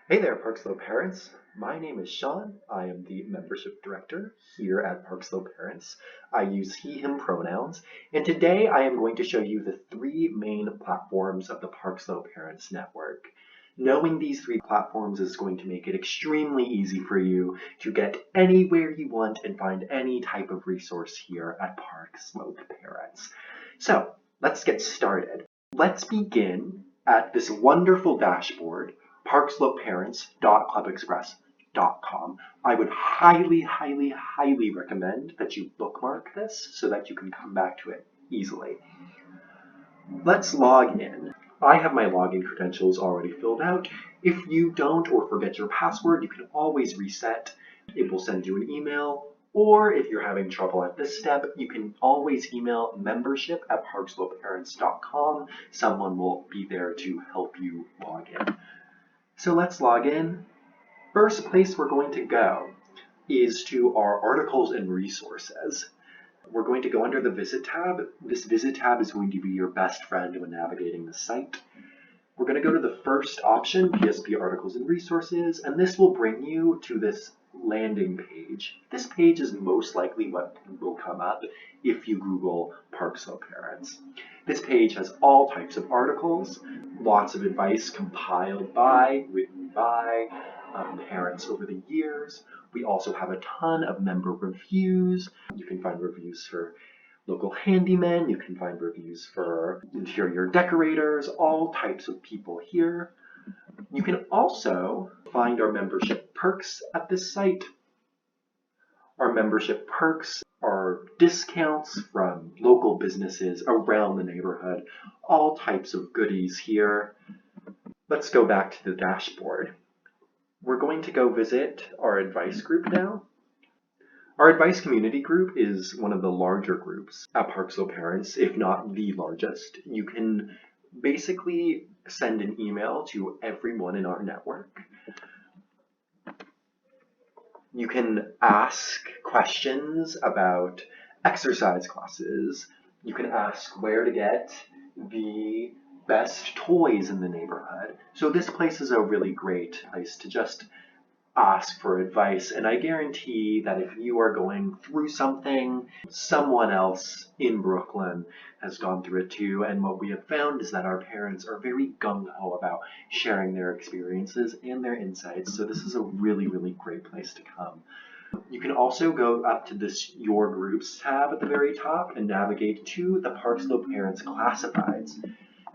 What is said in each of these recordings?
Hey there, Park Slope parents. My name is Sean. I am the membership director here at Park Slope Parents. I use he, him pronouns, and today I am going to show you the three main platforms of the Park Slope Parents Network. Knowing these three platforms is going to make it extremely easy for you to get anywhere you want and find any type of resource here at Park Slope Parents. So let's get started. Let's begin at this wonderful dashboard, parkslopeparents.clubexpress.com. I would highly recommend that you bookmark this so that you can come back to it easily. Let's log in. I have my login credentials already filled out. If you don't or forget your password, you can always reset. It will send you an email, or if you're having trouble at this step, you can always email membership@parkslopeparents.com. Someone will be there to help you log in. So let's log in. First place we're going to go is to our articles and resources. We're going to go under the Visit tab. This Visit tab is going to be your best friend when navigating the site. We're going to go to the first option, PSP Articles and Resources, and this will bring you to this landing page. This page is most likely what will come up if you Google Park Slope Parents. This page has all types of articles, lots of advice compiled by, written by parents over the years. We also have a ton of member reviews. You can find reviews for local handymen, you can find reviews for interior decorators, all types of people here. You can also find our membership perks at this site. Our membership perks are discounts from local businesses around the neighborhood, all types of goodies here. Let's go back to the dashboard. We're going to go visit our advice group now. Our advice community group is one of the larger groups at Park Slope Parents, if not the largest. You can basically send an email to everyone in our network. You can ask questions about exercise classes. You can ask where to get the best toys in the neighborhood. So this place is a really great place to just ask for advice, and I guarantee that if you are going through something, someone else in Brooklyn has gone through it too, and what we have found is that our parents are very gung-ho about sharing their experiences and their insights, so this is a really great place to come. You can also go up to this Your Groups tab at the very top and navigate to the Park Slope Parents Classifieds.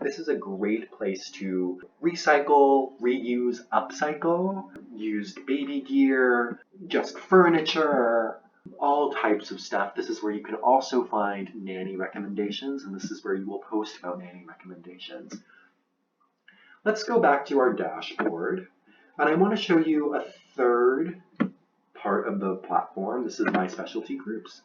This is a great place to recycle, reuse, upcycle, used baby gear, just furniture, all types of stuff. This is where you can also find nanny recommendations, and this is where you will post about nanny recommendations. Let's go back to our dashboard, and I want to show you a third part of the platform. This is my specialty groups.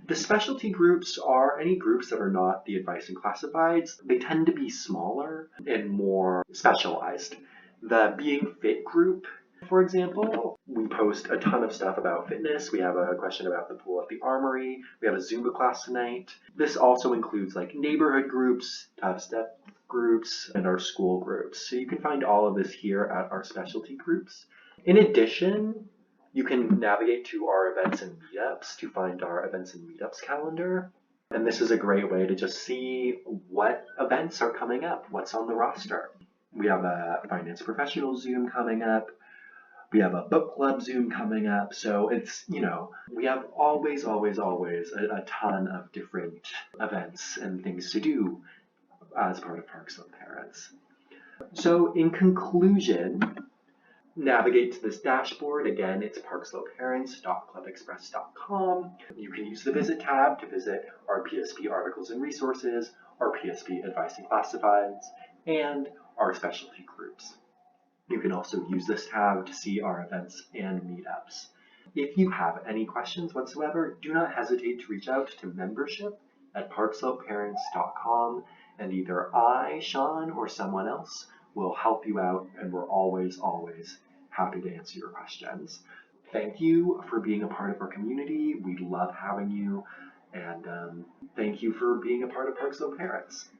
The specialty groups are any groups that are not the advice and classifieds. They tend to be smaller and more specialized. The Being Fit group, for example, we post a ton of stuff about fitness. We have a question about the pool at the Armory. We have a Zumba class tonight. This also includes like neighborhood groups, tough step groups, and our school groups. So you can find all of this here at our specialty groups. In addition, you can navigate to our events and meetups to find our events and meetups calendar. And this is a great way to just see what events are coming up, what's on the roster. We have a finance professional Zoom coming up. We have a book club Zoom coming up. So it's, we have always a ton of different events and things to do as part of Park Slope Parents. So in conclusion, navigate to this dashboard. Again, it's parkslopeparents.clubexpress.com. You can use the Visit tab to visit our PSP Articles and Resources, our PSP Advice and Classifieds, and our specialty groups. You can also use this tab to see our events and meetups. If you have any questions whatsoever, do not hesitate to reach out to membership@parkslopeparents.com, and either I, Sean, or someone else will help you out, and we're always happy to answer your questions. Thank you for being a part of our community. We love having you, and thank you for being a part of Park Slope Parents.